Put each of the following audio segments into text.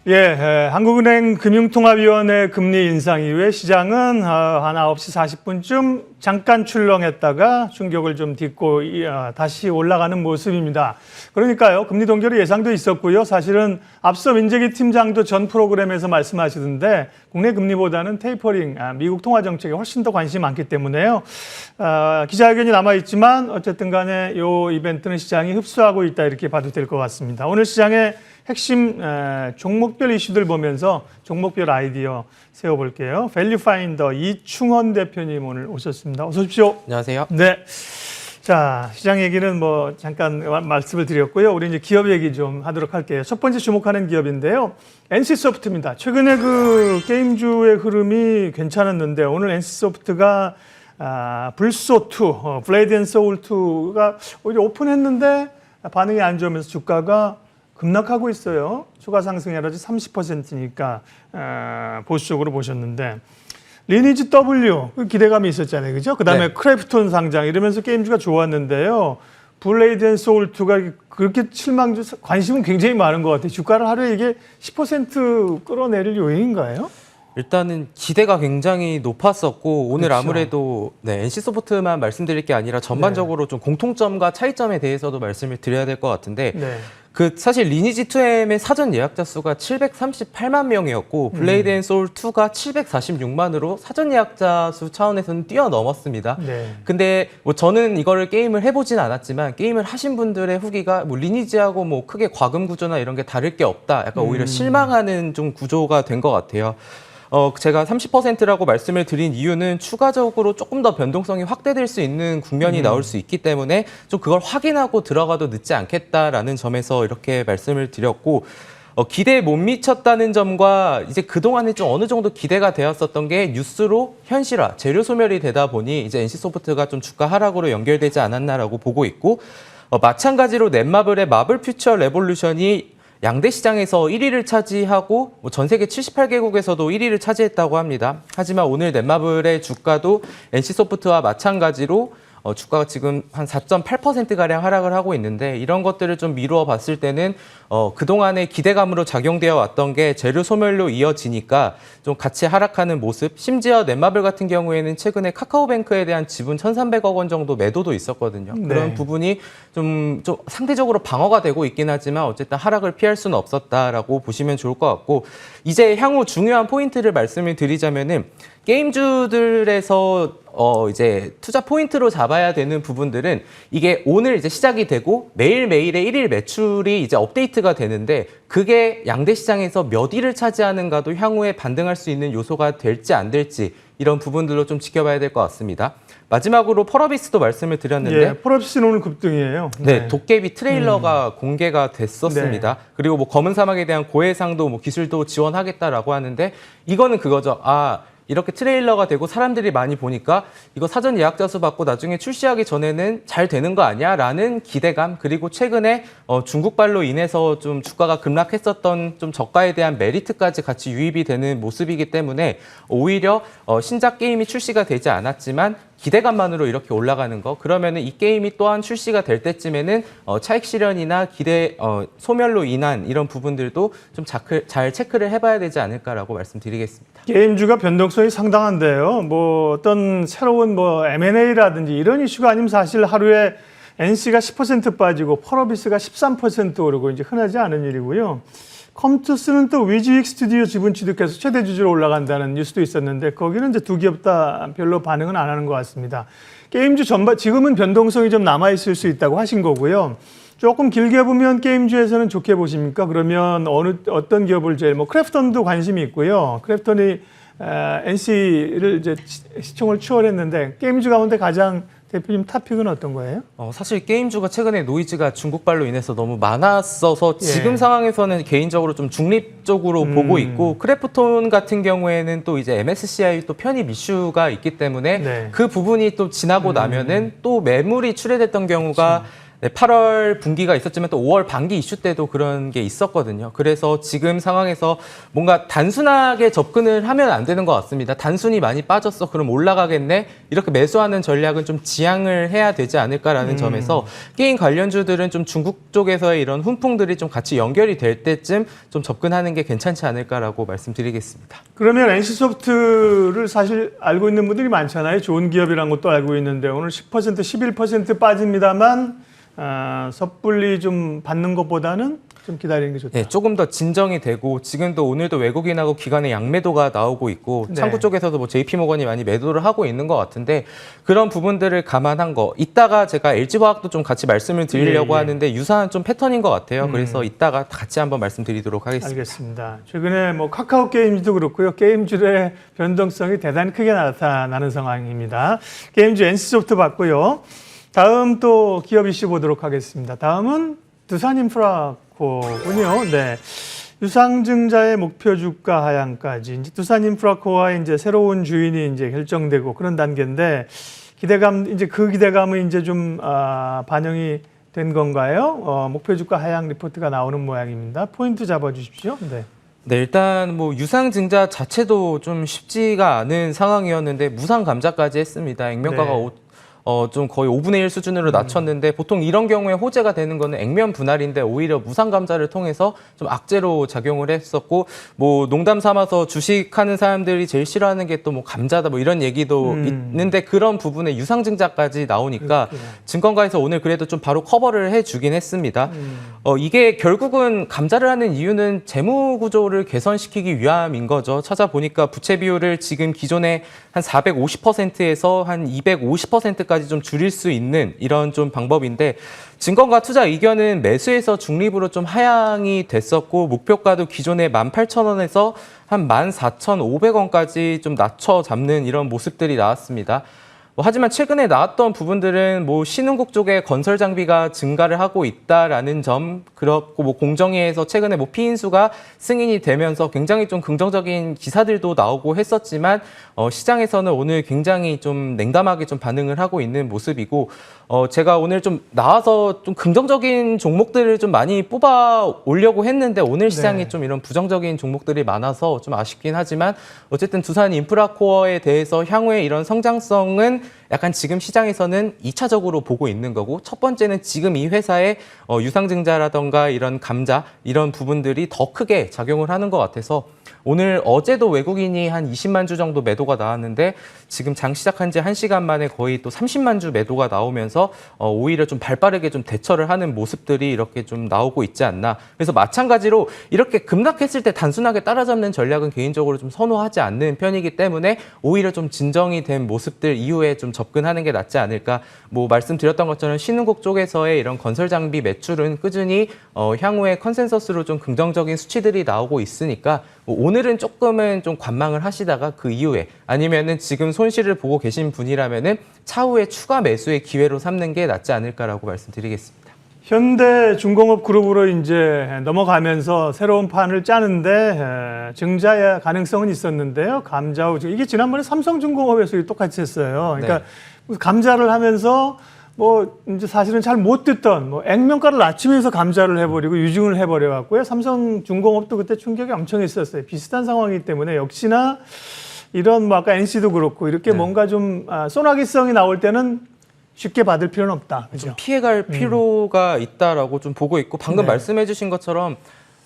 한국은행 금융통합위원회 금리 인상 이후에 시장은 한 9시 40분쯤 잠깐 출렁했다가 충격을 좀 딛고 다시 올라가는 모습입니다. 그러니까요, 금리 동결이 예상도 있었고요. 사실은 앞서 민재기 팀장도 전 프로그램에서 말씀하시던데 국내 금리보다는 테이퍼링, 미국 통화 정책에 훨씬 더 관심이 많기 때문에요. 기자회견이 남아있지만 어쨌든 간에 이 이벤트는 시장이 흡수하고 있다 이렇게 봐도 될 것 같습니다. 오늘 시장의 핵심 종목별 이슈들 보면서 종목별 아이디어 세워볼게요. 밸류파인더 이충헌 대표님 오늘 오셨습니다. 어서 오십시오. 안녕하세요. 네. 자, 시장 얘기는 뭐 잠깐 말씀을 드렸고요. 우리 이제 기업 얘기 좀 하도록 할게요. 첫 번째 주목하는 기업인데요. NC소프트입니다. 최근에 그 게임주의 흐름이 괜찮았는데 오늘 NC소프트가 불소2, 블레이드 앤 소울2가 오히려 오픈했는데 반응이 안 좋으면서 주가가 급락하고 있어요. 추가 상승이라지 30%니까 보수적으로 보셨는데 리니지 W 기대감이 있었잖아요, 그죠? 그다음에 네. 크래프톤 상장 이러면서 게임주가 좋았는데요. 블레이드 앤 소울 2가 그렇게 관심은 굉장히 많은 것 같아요. 주가를 하루에 이게 10% 끌어내릴 요인인가요? 일단은 기대가 굉장히 높았었고 오늘 그렇죠. 아무래도 NC소프트만 말씀드릴 게 아니라 전반적으로 좀 공통점과 차이점에 대해서도 말씀을 드려야 될 것 같은데 사실 리니지 2M의 사전 예약자 수가 738만 명이었고 블레이드 앤 소울 2가 746만으로 사전 예약자 수 차원에서는 뛰어넘었습니다. 근데 뭐 저는 이거를 게임을 해보진 않았지만 게임을 하신 분들의 후기가 뭐 리니지하고 뭐 크게 과금 구조나 이런 게 다를 게 없다. 약간 오히려 실망하는 좀 구조가 된 것 같아요. 제가 30%라고 말씀을 드린 이유는 추가적으로 조금 더 변동성이 확대될 수 있는 국면이 나올 수 있기 때문에 좀 그걸 확인하고 들어가도 늦지 않겠다라는 점에서 이렇게 말씀을 드렸고 기대에 못 미쳤다는 점과 이제 그동안에 좀 어느 정도 기대가 되었었던 게 뉴스로 현실화, 재료 소멸이 되다 보니 이제 NC소프트가 좀 주가 하락으로 연결되지 않았나라고 보고 있고 마찬가지로 넷마블의 마블 퓨처 레볼루션이 양대 시장에서 1위를 차지하고 전 세계 78개국에서도 1위를 차지했다고 합니다. 하지만 오늘 넷마블의 주가도 NC소프트와 마찬가지로 주가가 지금 한 4.8%가량 하락을 하고 있는데 이런 것들을 좀 미루어 봤을 때는 그동안의 기대감으로 작용되어 왔던 게 재료 소멸로 이어지니까 좀 같이 하락하는 모습, 심지어 넷마블 같은 경우에는 최근에 카카오뱅크에 대한 지분 1,300억 원 정도 매도도 있었거든요. 그런 부분이 좀 상대적으로 방어가 되고 있긴 하지만 어쨌든 하락을 피할 수는 없었다라고 보시면 좋을 것 같고 이제 향후 중요한 포인트를 말씀을 드리자면은 게임주들에서 이제 투자 포인트로 잡아야 되는 부분들은 이게 오늘 이제 시작이 되고 매일매일의 1일 매출이 이제 업데이트가 되는데 그게 양대 시장에서 몇 위를 차지하는가도 향후에 반등할 수 있는 요소가 될지 안 될지 이런 부분들로 좀 지켜봐야 될 것 같습니다. 마지막으로 펄어비스도 말씀을 드렸는데 펄어비스는 오늘 급등이에요. 도깨비 트레일러가 공개가 됐었습니다. 그리고 뭐 검은 사막에 대한 고해상도 뭐 기술도 지원하겠다라고 하는데 이거는 그거죠. 이렇게 트레일러가 되고 사람들이 많이 보니까 이거 사전 예약자 수 받고 나중에 출시하기 전에는 잘 되는 거 아니야? 라는 기대감 그리고 최근에 중국발로 인해서 좀 주가가 급락했었던 좀 저가에 대한 메리트까지 같이 유입이 되는 모습이기 때문에 오히려 신작 게임이 출시가 되지 않았지만 기대감만으로 이렇게 올라가는 거 그러면은 이 게임이 또한 출시가 될 때쯤에는 차익 실현이나 기대 소멸로 인한 이런 부분들도 좀 잘 체크를 해봐야 되지 않을까라고 말씀드리겠습니다. 게임주가 변동성이 상당한데요. 뭐 어떤 새로운 뭐 M&A라든지 이런 이슈가 아니면 사실 하루에 NC가 10% 빠지고 펄어비스가 13% 오르고 이제 흔하지 않은 일이고요. 컴투스는 또 위즈윅 스튜디오 지분 취득해서 최대 주주로 올라간다는 뉴스도 있었는데 거기는 이제 두 기업 다 별로 반응은 안 하는 것 같습니다. 게임주 전반 지금은 변동성이 좀 남아 있을 수 있다고 하신 거고요. 조금 길게 보면 게임주에서는 좋게 보십니까? 그러면 어떤 기업을 제일 크래프톤도 관심이 있고요. 크래프톤이 NC를 이제 시총을 추월했는데 게임주 가운데 가장 대표님 탑픽은 어떤 거예요? 사실 게임주가 최근에 노이즈가 중국발로 인해서 너무 많았어서 지금 상황에서는 개인적으로 좀 중립적으로 보고 있고 크래프톤 같은 경우에는 또 이제 MSCI 또 편입 이슈가 있기 때문에 그 부분이 또 지나고 나면은 또 매물이 출회됐던 경우가 네, 8월 분기가 있었지만 또 5월 반기 이슈 때도 그런 게 있었거든요. 그래서 지금 상황에서 뭔가 단순하게 접근을 하면 안 되는 것 같습니다. 단순히 많이 빠졌어, 그럼 올라가겠네? 이렇게 매수하는 전략은 좀 지양을 해야 되지 않을까라는 점에서 게임 관련주들은 좀 중국 쪽에서의 이런 훈풍들이 좀 같이 연결이 될 때쯤 좀 접근하는 게 괜찮지 않을까라고 말씀드리겠습니다. 그러면 NC소프트를 사실 알고 있는 분들이 많잖아요. 좋은 기업이라는 것도 알고 있는데 오늘 10%, 11% 빠집니다만 섣불리 좀 받는 것보다는 좀 기다리는 게 좋다. 네, 조금 더 진정이 되고 지금도 오늘도 외국인하고 기관의 양매도가 나오고 있고 네. 창구 쪽에서도 뭐 JP모건이 많이 매도를 하고 있는 것 같은데 그런 부분들을 감안한 거. 이따가 제가 LG화학도 좀 같이 말씀을 드리려고 하는데 유사한 좀 패턴인 것 같아요. 그래서 이따가 같이 한번 말씀드리도록 하겠습니다. 알겠습니다. 최근에 뭐 카카오 게임즈도 그렇고요. 게임주의 변동성이 대단히 크게 나타나는 상황입니다. 게임주 NC소프트 봤고요. 다음 또 기업 이슈 보도록 하겠습니다. 다음은 두산인프라코군요. 네. 유상증자의 목표 주가 하향까지 이제 두산인프라코와 이제 새로운 주인이 이제 결정되고 그런 단계인데 이제 그 기대감은 이제 좀 반영이 된 건가요? 목표 주가 하향 리포트가 나오는 모양입니다. 포인트 잡아주십시오. 네. 네, 일단 뭐 유상증자 자체도 좀 쉽지가 않은 상황이었는데 무상 감자까지 했습니다. 액면가가 네. 좀 거의 5분의 1 수준으로 낮췄는데 보통 이런 경우에 호재가 되는 거는 액면 분할인데 오히려 무상 감자를 통해서 좀 악재로 작용을 했었고 뭐 농담 삼아서 주식하는 사람들이 제일 싫어하는 게 또 뭐 감자다 뭐 이런 얘기도 있는데 그런 부분에 유상증자까지 나오니까 증권가에서 오늘 그래도 좀 바로 커버를 해주긴 했습니다. 이게 결국은 감자를 하는 이유는 재무 구조를 개선시키기 위함인 거죠. 찾아보니까 부채 비율을 지금 기존에 한 450%에서 한 250%까지 좀 줄일 수 있는 이런 좀 방법인데 증권가 투자 의견은 매수에서 중립으로 좀 하향이 됐었고 목표가도 기존에 18,000원에서 한 14,500원까지 좀 낮춰 잡는 이런 모습들이 나왔습니다. 하지만 최근에 나왔던 부분들은 뭐 신흥국 쪽에 건설 장비가 증가를 하고 있다라는 점, 그렇고 뭐 공정위에서 최근에 뭐 피인수가 승인이 되면서 굉장히 좀 긍정적인 기사들도 나오고 했었지만 시장에서는 오늘 굉장히 좀 냉담하게 좀 반응을 하고 있는 모습이고 제가 오늘 좀 나와서 좀 긍정적인 종목들을 좀 많이 뽑아 오려고 했는데 오늘 시장이 좀 이런 부정적인 종목들이 많아서 좀 아쉽긴 하지만 어쨌든 두산 인프라코어에 대해서 향후에 이런 성장성은 약간 지금 시장에서는 2차적으로 보고 있는 거고 첫 번째는 지금 이 회사의 유상증자라던가 이런 감자 이런 부분들이 더 크게 작용을 하는 것 같아서 오늘 어제도 외국인이 한 20만 주 정도 매도가 나왔는데 지금 장 시작한 지 1시간 만에 거의 또 30만 주 매도가 나오면서 오히려 좀 발빠르게 좀 대처를 하는 모습들이 이렇게 좀 나오고 있지 않나. 그래서 마찬가지로 이렇게 급락했을 때 단순하게 따라잡는 전략은 개인적으로 좀 선호하지 않는 편이기 때문에 오히려 좀 진정이 된 모습들 이후에 좀 접근하는 게 낫지 않을까. 뭐 말씀드렸던 것처럼 신흥국 쪽에서의 이런 건설 장비 매출은 꾸준히 향후에 컨센서스로 좀 긍정적인 수치들이 나오고 있으니까 오늘은 조금은 좀 관망을 하시다가 그 이후에 아니면은 지금 손실을 보고 계신 분이라면은 차후에 추가 매수의 기회로 삼는 게 낫지 않을까라고 말씀드리겠습니다. 현대중공업 그룹으로 이제 넘어가면서 새로운 판을 짜는데 증자의 가능성은 있었는데요. 감자후 이게 지난번에 삼성중공업에서 똑같이 했어요. 그러니까 감자를 하면서 뭐 이제 사실은 잘 못 듣던 뭐 액면가를 낮추면서 감자를 해버리고 유증을 해버려 갖고요. 삼성중공업도 그때 충격이 엄청 있었어요. 비슷한 상황이기 때문에 역시나 이런 뭐 아까 NC도 그렇고 이렇게 뭔가 좀 소나기성이 나올 때는 쉽게 받을 필요는 없다. 그죠? 좀 피해갈 필요가 있다라고 좀 보고 있고 방금 말씀해주신 것처럼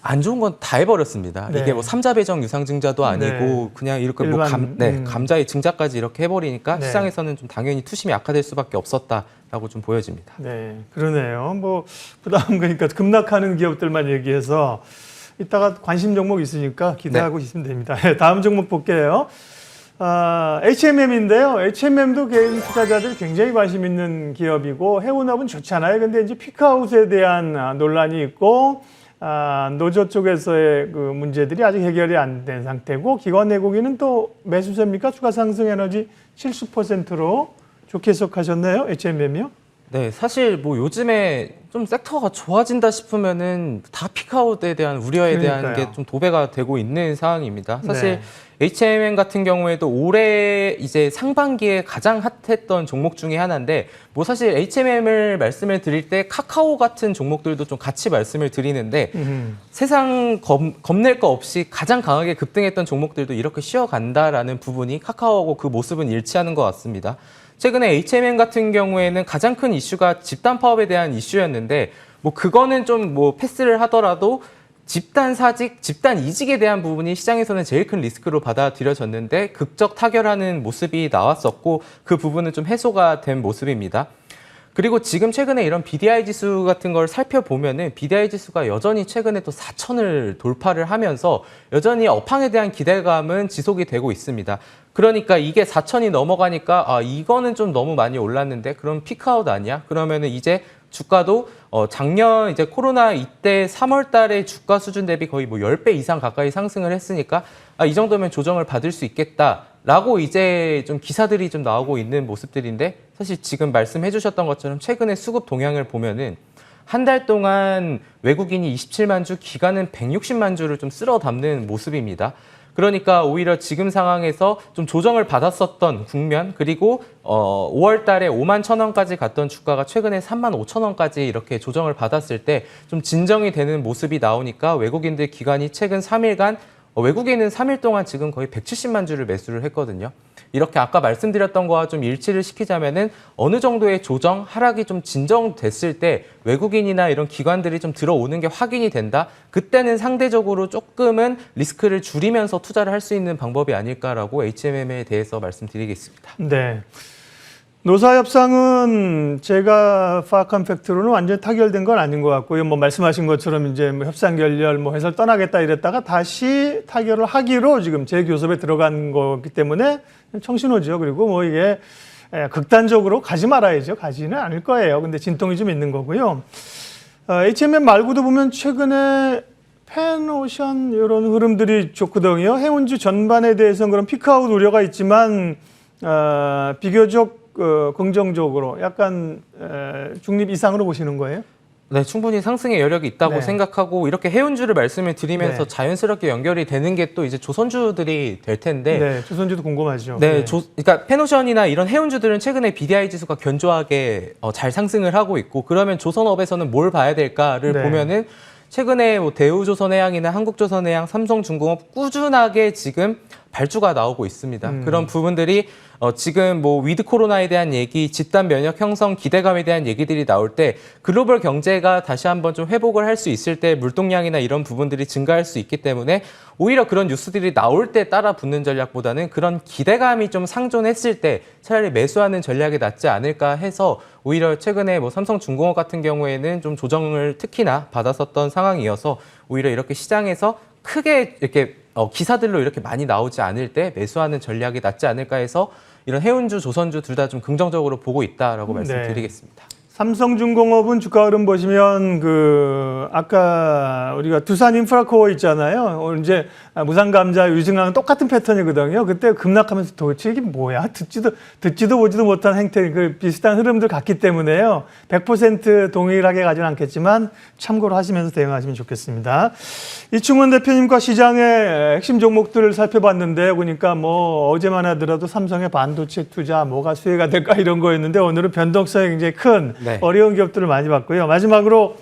안 좋은 건 다 해버렸습니다. 이게 뭐 삼자 배정 유상증자도 아니고 그냥 이렇게 일반, 뭐 감자의 증자까지 이렇게 해버리니까 시장에서는 좀 당연히 투심이 악화될 수밖에 없었다라고 좀 보여집니다. 네, 그러네요. 뭐 부담 그러니까 급락하는 기업들만 얘기해서 이따가 관심 종목 있으니까 기대하고 있으면 됩니다. 다음 종목 볼게요. HMM인데요. HMM도 개인 투자자들 굉장히 관심 있는 기업이고 해운업은 좋잖아요. 근데 이제 피크아웃에 대한 논란이 있고 노조 쪽에서의 그 문제들이 아직 해결이 안 된 상태고 기관 내국인은 또 매수세입니까? 추가 상승 에너지 70%로 좋게 해석하셨네요. HMM이요? 네, 사실 뭐 요즘에 좀 섹터가 좋아진다 싶으면은 다 피크아웃에 대한 우려에 대한 그러니까요. 게 좀 도배가 되고 있는 상황입니다. 사실 네. HMM 같은 경우에도 올해 이제 상반기에 가장 핫했던 종목 중에 하나인데 뭐 사실 HMM을 말씀을 드릴 때 카카오 같은 종목들도 좀 같이 말씀을 드리는데 세상 겁낼 거 없이 가장 강하게 급등했던 종목들도 이렇게 쉬어간다라는 부분이 카카오하고 그 모습은 일치하는 것 같습니다. 최근에 HMM 같은 경우에는 가장 큰 이슈가 집단 파업에 대한 이슈였는데 뭐 그거는 좀 뭐 패스를 하더라도 집단 사직, 집단 이직에 대한 부분이 시장에서는 제일 큰 리스크로 받아들여졌는데 극적 타결하는 모습이 나왔었고 그 부분은 좀 해소가 된 모습입니다. 그리고 지금 최근에 이런 BDI 지수 같은 걸 살펴보면은 BDI 지수가 여전히 최근에 또 4,000을 돌파를 하면서 여전히 업황에 대한 기대감은 지속이 되고 있습니다. 그러니까 이게 4,000이 넘어가니까 아 이거는 좀 너무 많이 올랐는데 그럼 피크아웃 아니야? 그러면은 이제 주가도 작년 이제 코로나 이때 3월 달에 주가 수준 대비 거의 뭐 10배 이상 가까이 상승을 했으니까 아, 이 정도면 조정을 받을 수 있겠다라고 이제 좀 기사들이 좀 나오고 있는 모습들인데 사실 지금 말씀해 주셨던 것처럼 최근에 수급 동향을 보면은 한 달 동안 외국인이 27만 주, 기관은 160만 주를 좀 쓸어 담는 모습입니다. 그러니까 오히려 지금 상황에서 좀 조정을 받았었던 국면 그리고 5월 달에 5만 1,000원까지 갔던 주가가 최근에 3만 5천 원까지 이렇게 조정을 받았을 때 좀 진정이 되는 모습이 나오니까 외국인들 기관이 최근 3일간 외국인은 3일 동안 지금 거의 170만 주를 매수를 했거든요. 이렇게 아까 말씀드렸던 거와 좀 일치를 시키자면은 어느 정도의 조정, 하락이 좀 진정됐을 때 외국인이나 이런 기관들이 좀 들어오는 게 확인이 된다. 그때는 상대적으로 조금은 리스크를 줄이면서 투자를 할 수 있는 방법이 아닐까라고 HMM에 대해서 말씀드리겠습니다. 네. 노사협상은 제가 파악한 팩트로는 완전히 타결된 건 아닌 것 같고요. 뭐 말씀하신 것처럼 이제 뭐 협상 결렬, 뭐 회사를 떠나겠다 이랬다가 다시 타결을 하기로 지금 재교섭에 들어간 거기 때문에 청신호죠. 그리고 뭐 이게 극단적으로 가지 말아야죠. 가지는 않을 거예요. 근데 진통이 좀 있는 거고요. HMM 말고도 보면 최근에 펜오션 이런 흐름들이 좋거든요. 해운주 전반에 대해서는 그런 피크아웃 우려가 있지만 비교적 긍정적으로 약간 중립 이상으로 보시는 거예요? 네, 충분히 상승의 여력이 있다고 네. 생각하고 이렇게 해운주를 말씀을 드리면서 네. 자연스럽게 연결이 되는 게 또 이제 조선주들이 될 텐데 네, 조선주도 궁금하죠. 네, 그러니까 펜오션이나 이런 해운주들은 최근에 BDI 지수가 견조하게 잘 상승을 하고 있고 그러면 조선업에서는 뭘 봐야 될까를 네. 보면은 최근에 뭐 대우조선해양이나 한국조선해양, 삼성중공업 꾸준하게 지금 발주가 나오고 있습니다. 그런 부분들이 지금 뭐 위드 코로나에 대한 얘기, 집단 면역 형성 기대감에 대한 얘기들이 나올 때 글로벌 경제가 다시 한번 좀 회복을 할 수 있을 때 물동량이나 이런 부분들이 증가할 수 있기 때문에 오히려 그런 뉴스들이 나올 때 따라 붙는 전략보다는 그런 기대감이 좀 상존했을 때 차라리 매수하는 전략이 낫지 않을까 해서 오히려 최근에 뭐 삼성중공업 같은 경우에는 좀 조정을 특히나 받았었던 상황이어서 오히려 이렇게 시장에서 크게 이렇게 기사들로 이렇게 많이 나오지 않을 때 매수하는 전략이 낫지 않을까 해서 이런 해운주, 조선주 둘 다 좀 긍정적으로 보고 있다라고 말씀드리겠습니다. 삼성중공업은 주가 흐름 보시면 아까 우리가 두산 인프라코어 있잖아요. 이제 무상감자 유증랑 똑같은 패턴이거든요. 그때 급락하면서 도대체 이게 뭐야? 듣지도 보지도 못한 행태, 비슷한 흐름들 같기 때문에요. 100% 동일하게 가지는 않겠지만 참고로 하시면서 대응하시면 좋겠습니다. 이충원 대표님과 시장의 핵심 종목들을 살펴봤는데 보니까 뭐 어제만 하더라도 삼성의 반도체 투자 뭐가 수혜가 될까 이런 거였는데 오늘은 변동성이 굉장히 큰 네. 어려운 기업들을 많이 봤고요. 마지막으로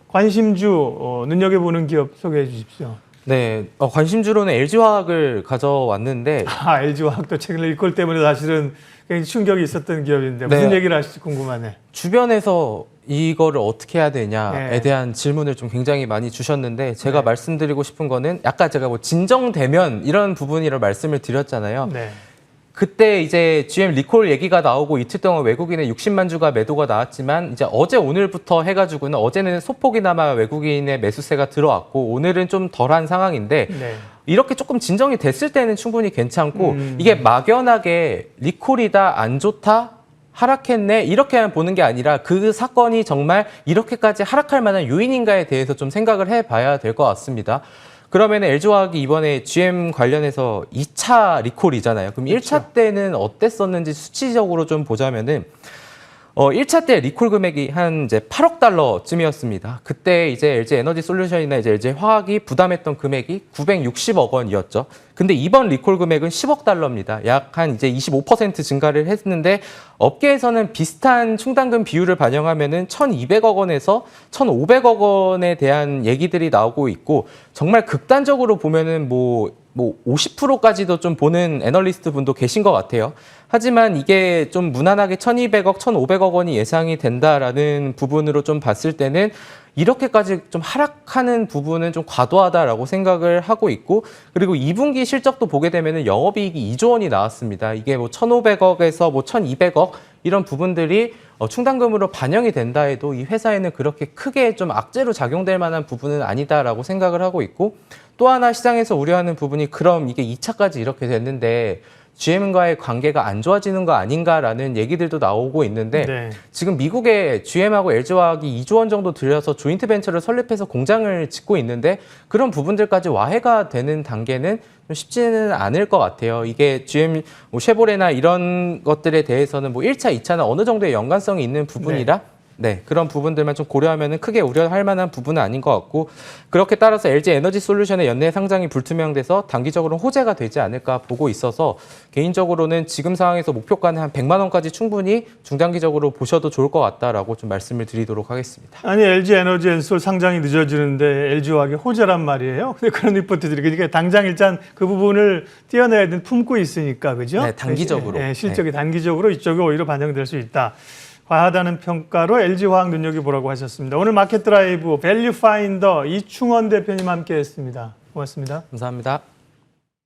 관심주 눈여겨보는 기업 소개해 주십시오. 네, 관심주로는 LG화학을 가져왔는데 LG화학도 최근에 리콜 때문에 사실은 굉장히 충격이 있었던 기업인데 무슨 네. 얘기를 하실지 궁금하네. 주변에서 이거를 어떻게 해야 되냐에 네. 대한 질문을 좀 굉장히 많이 주셨는데 제가 네. 말씀드리고 싶은 거는 아까 제가 뭐 진정되면 이런 부분이라 말씀을 드렸잖아요. 네. 그때 이제 GM 리콜 얘기가 나오고 이틀 동안 외국인의 60만 주가 매도가 나왔지만 이제 어제 오늘부터 해가지고는 어제는 소폭이나마 외국인의 매수세가 들어왔고 오늘은 좀 덜한 상황인데 네. 이렇게 조금 진정이 됐을 때는 충분히 괜찮고 이게 막연하게 리콜이다 안 좋다 하락했네 이렇게만 보는 게 아니라 그 사건이 정말 이렇게까지 하락할 만한 요인인가에 대해서 좀 생각을 해봐야 될 것 같습니다. 그러면 LG화학이 이번에 GM 관련해서 2차 리콜이잖아요. 그럼 그렇죠. 1차 때는 어땠었는지 수치적으로 좀 보자면은 1차 때 리콜 금액이 한 이제 8억 달러쯤이었습니다. 그때 이제 LG 에너지 솔루션이나 이제 LG 화학이 부담했던 금액이 960억 원이었죠. 근데 이번 리콜 금액은 10억 달러입니다. 약 한 이제 25% 증가를 했는데 업계에서는 비슷한 충당금 비율을 반영하면은 1,200억 원에서 1,500억 원에 대한 얘기들이 나오고 있고 정말 극단적으로 보면은 뭐 50%까지도 좀 보는 애널리스트 분도 계신 것 같아요. 하지만 이게 좀 무난하게 1,200억, 1,500억 원이 예상이 된다라는 부분으로 좀 봤을 때는 이렇게까지 좀 하락하는 부분은 좀 과도하다라고 생각을 하고 있고, 그리고 2분기 실적도 보게 되면은 영업이익이 2조 원이 나왔습니다. 이게 뭐 1,500억에서 뭐 1,200억 이런 부분들이 충당금으로 반영이 된다 해도 이 회사에는 그렇게 크게 좀 악재로 작용될 만한 부분은 아니다라고 생각을 하고 있고, 또 하나 시장에서 우려하는 부분이 그럼 이게 2차까지 이렇게 됐는데 GM과의 관계가 안 좋아지는 거 아닌가라는 얘기들도 나오고 있는데 네. 지금 지금 미국에 GM하고 LG화학이 2조 원 정도 들여서 조인트 벤처를 설립해서 공장을 짓고 있는데 그런 부분들까지 와해가 되는 단계는 좀 쉽지는 않을 것 같아요. 이게 GM, 쉐보레나 이런 것들에 대해서는 뭐 1차, 2차는 어느 정도의 연관성이 있는 부분이라 네, 그런 부분들만 좀 고려하면 크게 우려할 만한 부분은 아닌 것 같고, 그렇게 따라서 LG 에너지 솔루션의 연내 상장이 불투명돼서 단기적으로 호재가 되지 않을까 보고 있어서 개인적으로는 지금 상황에서 목표가는 한 100만 원까지 충분히 중장기적으로 보셔도 좋을 것 같다라고 좀 말씀을 드리도록 하겠습니다. 아니 LG 에너지 엔솔 상장이 늦어지는데 LG화학이 호재란 말이에요. 근데 그런 리포트들이 그러니까 당장 일단 그 부분을 띄어내야 되는 품고 있으니까 그죠? 네, 단기적으로. 네, 실적이 단기적으로 이쪽에 오히려 반영될 수 있다. 과하다는 평가로 LG화학 눈여겨보라고 하셨습니다. 오늘 마켓 드라이브 밸류 파인더 이충원 대표님 함께했습니다. 고맙습니다. 감사합니다.